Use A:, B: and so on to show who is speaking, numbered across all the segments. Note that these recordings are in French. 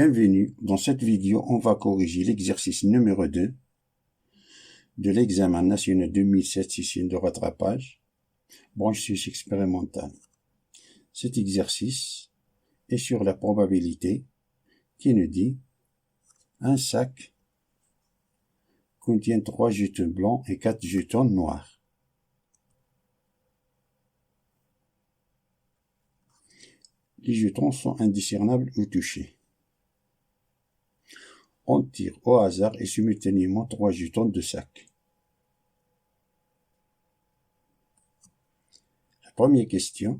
A: Bienvenue, dans cette vidéo on va corriger l'exercice numéro 2 de l'examen national 2007 session de rattrapage, branche suisse expérimentale. Cet exercice est sur la probabilité qui nous dit un sac contient 3 jetons blancs et 4 jetons noirs. Les jetons sont indiscernables ou touchés. On tire au hasard et simultanément 3 jetons de sac. La première question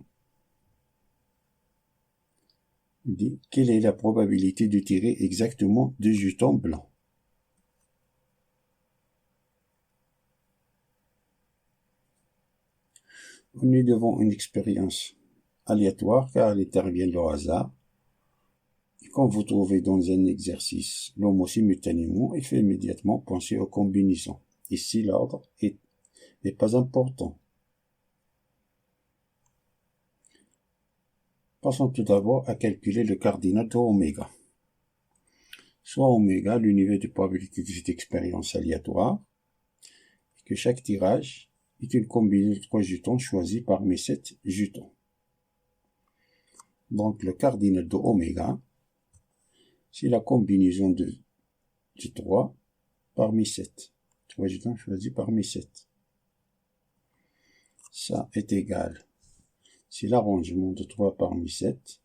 A: dit quelle est la probabilité de tirer exactement 2 jetons blancs. On est devant une expérience aléatoire car elle intervient au hasard. Et quand vous trouvez dans un exercice le mot simultanément, il fait immédiatement penser aux combinaisons. Ici, l'ordre n'est pas important. Passons tout d'abord à calculer le cardinal de oméga. Soit oméga, le niveau de probabilité de cette expérience aléatoire, et que chaque tirage est une combinaison de 3 jetons choisis parmi 7 jetons. Donc le cardinal de oméga, c'est la combinaison de 3 parmi 7. 3 jetons choisis parmi 7. Ça est égal. C'est l'arrangement de 3 parmi 7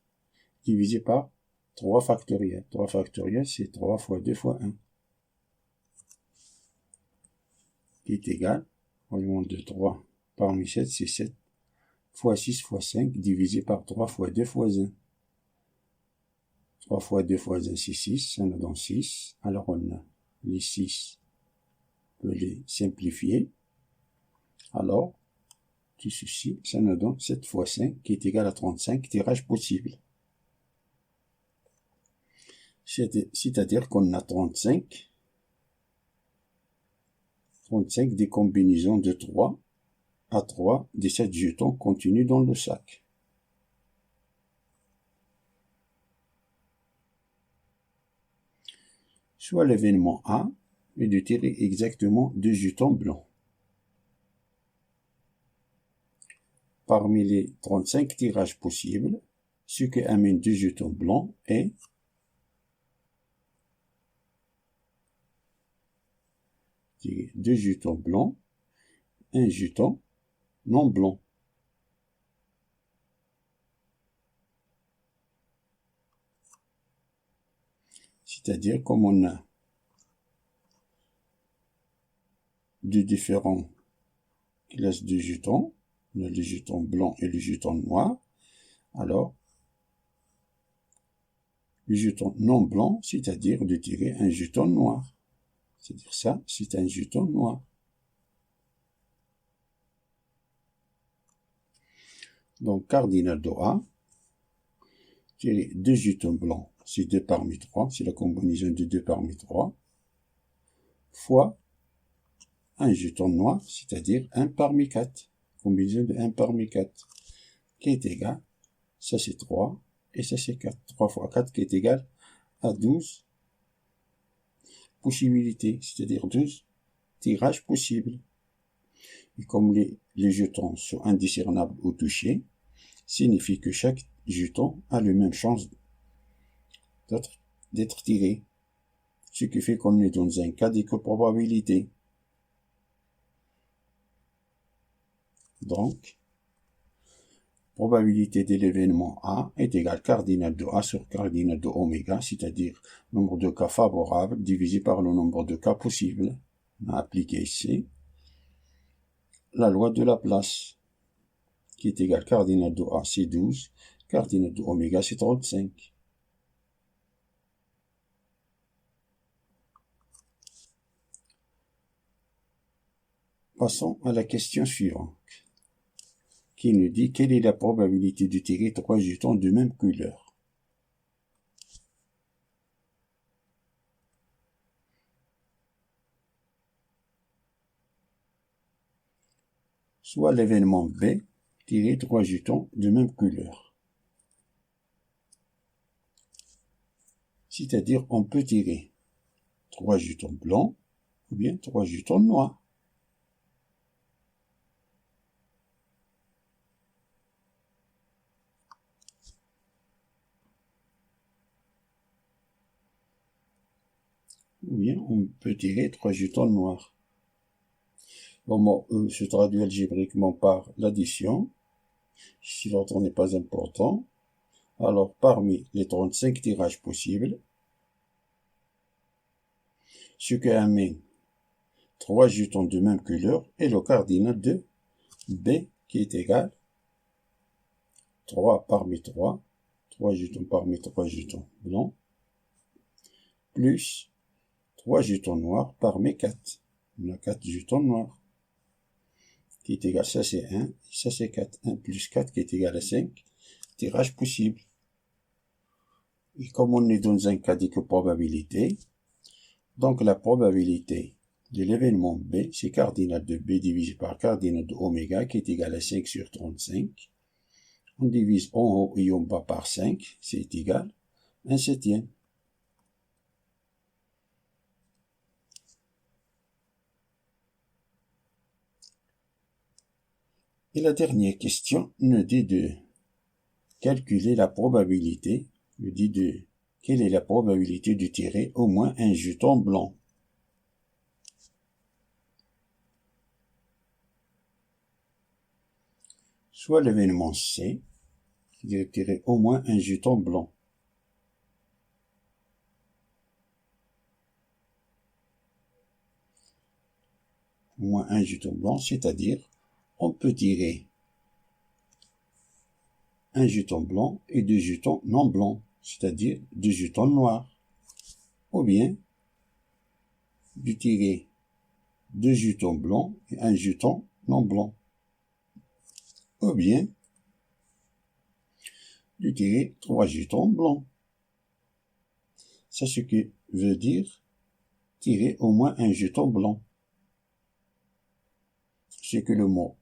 A: divisé par 3 factoriel. 3 factoriel, c'est 3 fois 2 fois 1. Qui est égal, l'arrangement de 3 parmi 7, c'est 7 fois 6 fois 5 divisé par 3 fois 2 fois 1. 3 fois 2 fois 1, c'est 6, ça nous donne 6. Alors on a les 6, on peut les simplifier. Alors, tout ceci, ça nous donne 7 fois 5 qui est égal à 35 tirages possibles. C'est-à-dire qu'on a 35 des combinaisons de 3 à 3 des 7 jetons contenus dans le sac. Soit l'événement A est de tirer exactement 2 jetons blancs. Parmi les 35 tirages possibles, ce qui amène 2 jetons blancs est tirer 2 jetons blancs, 1 jeton non blanc. C'est-à-dire, comme on a deux différents classes de jetons, on a le jeton blanc et le jeton noir, alors le jeton non blanc, c'est-à-dire de tirer un jeton noir. C'est-à-dire ça, c'est un jeton noir. Donc, cardinal de A, tirer 2 jetons blancs, c'est 2 parmi 3, c'est la combinaison de 2 parmi 3, fois un jeton noir, c'est-à-dire 1 parmi 4, combinaison de 1 parmi 4, qui est égal, ça c'est 3, et ça c'est 4, 3 fois 4 qui est égal à 12 possibilités, c'est-à-dire 12 tirages possibles. Et comme les jetons sont indiscernables ou touchés, signifie que chaque jeton a la même chance d'être tiré, ce qui fait qu'on est dans un cas d'éco-probabilité. Donc, probabilité de l'événement A est égale cardinal de A sur cardinal de oméga, c'est-à-dire nombre de cas favorables divisé par le nombre de cas possibles. On a appliqué ici la loi de Laplace, qui est égale cardinal de A, c'est 12, cardinal de oméga, c'est 35. Passons à la question suivante, qui nous dit quelle est la probabilité de tirer 3 jetons de même couleur. Soit l'événement B, tirer 3 jetons de même couleur. C'est-à-dire, on peut tirer 3 jetons blancs ou bien 3 jetons noirs. Ou bien on peut tirer 3 jetons noirs. Le mot E se traduit algébriquement par l'addition. Si l'ordre n'est pas important, alors parmi les 35 tirages possibles, ce qui amène 3 jetons de même couleur est le cardinal de B qui est égal 3 parmi 3, 3 jetons parmi 3 jetons blancs, plus 3 jetons noirs parmi 4. On a 4 jetons noirs qui est égal, ça c'est 1, ça c'est 4. 1 plus 4 qui est égal à 5. Tirage possible. Et comme on est dans un cas de probabilité, donc la probabilité de l'événement B, c'est cardinal de B divisé par cardinal de oméga qui est égal à 5 sur 35. On divise en haut et en bas par 5, c'est égal à 1/7. Et la dernière question nous dit de calculer la probabilité, quelle est la probabilité de tirer au moins un jeton blanc. Soit l'événement C, qui doit tirer au moins un jeton blanc. Au moins un jeton blanc, c'est-à-dire on peut tirer un jeton blanc et 2 jetons non blancs, c'est-à-dire 2 jetons noirs. Ou bien de tirer 2 jetons blancs et un jeton non blanc. Ou bien de tirer 3 jetons blancs. C'est ce qui veut dire tirer au moins un jeton blanc. C'est que le mot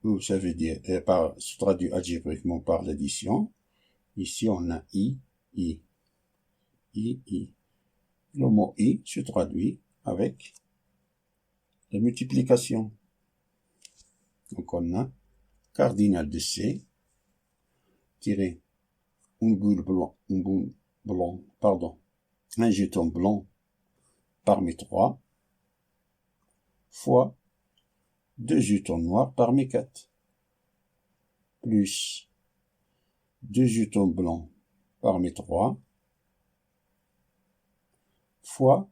A: ou ça veut dire se traduit algébriquement par l'addition. Ici on a I. Le mot I se traduit avec la multiplication. Donc on a cardinal de C tirer un jeton blanc parmi 3 fois 2 jetons noirs parmi 4 plus 2 jetons blancs parmi 3 fois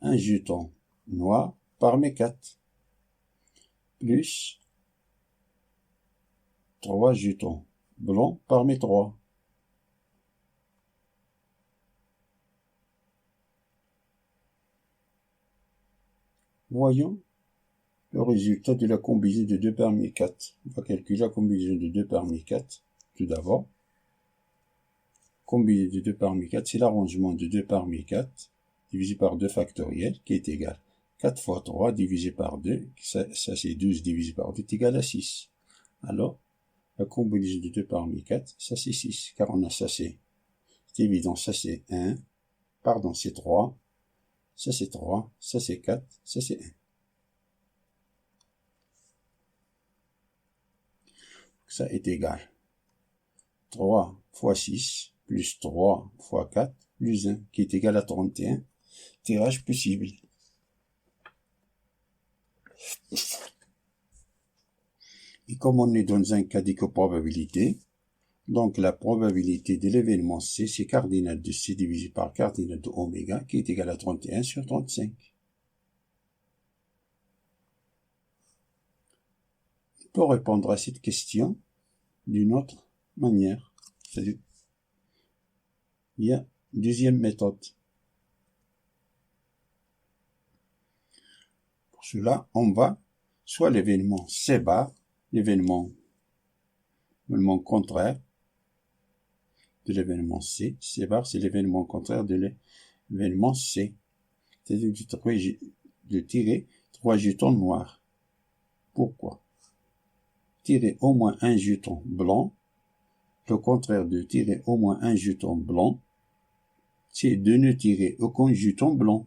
A: un jeton noir parmi 4 plus 3 jetons blancs parmi 3. Voyons le résultat de la combinaison de 2 parmi 4. On va calculer la combinaison de 2 parmi 4. Tout d'abord, combinaison de 2 parmi 4, c'est l'arrangement de 2 parmi 4 divisé par 2 factoriel qui est égal 4 fois 3 divisé par 2, ça c'est 12 divisé par 2 est égal à 6. Alors, la combinaison de 2 parmi 4, ça c'est 6, car on a ça c'est évident, ça c'est 1, pardon c'est 3, ça c'est 3, ça c'est 4, ça c'est 1. Ça est égal 3 fois 6 plus 3 fois 4 plus 1 qui est égal à 31. Tirage possible. Et comme on est dans un cas d'éco-probabilité, donc la probabilité de l'événement C, c'est cardinal de C divisé par cardinal de oméga qui est égal à 31 sur 35. On peut répondre à cette question d'une autre manière. C'est-à-dire, il y a une deuxième méthode. Pour cela, on va soit l'événement C bar, l'événement contraire de l'événement C. C bar, c'est l'événement contraire de l'événement C. C'est-à-dire de tirer 3 jetons noirs. Pourquoi? Tirer au moins un jeton blanc, le contraire de tirer au moins un jeton blanc, c'est de ne tirer aucun jeton blanc.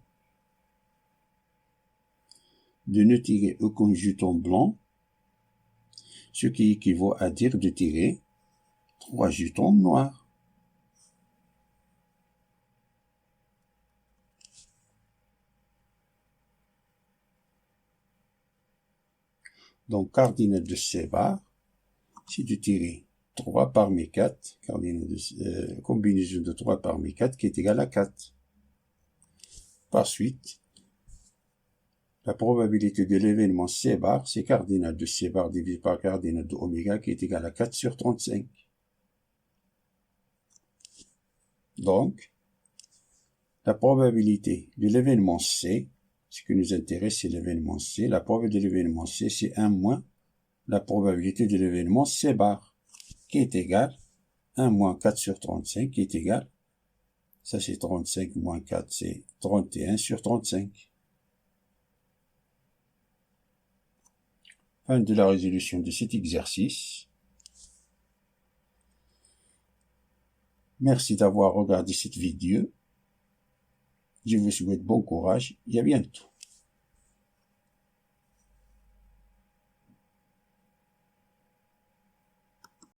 A: De ne tirer aucun jeton blanc, ce qui équivaut à dire de tirer 3 jetons noirs. Donc, cardinal de C bar, c'est de tirer 3 parmi 4, combinaison de 3 parmi 4 qui est égale à 4. Par suite, la probabilité de l'événement C bar, c'est cardinal de C bar divisé par cardinal de oméga qui est égal à 4 sur 35. Donc, la probabilité de l'événement C, ce qui nous intéresse, c'est l'événement C. La probabilité de l'événement C, c'est 1 moins la probabilité de l'événement C bar, qui est égal à 1 moins 4 sur 35, qui est égal, ça c'est 35 moins 4, c'est 31 sur 35. Fin de la résolution de cet exercice. Merci d'avoir regardé cette vidéo. Je vous souhaite bon courage et à bientôt.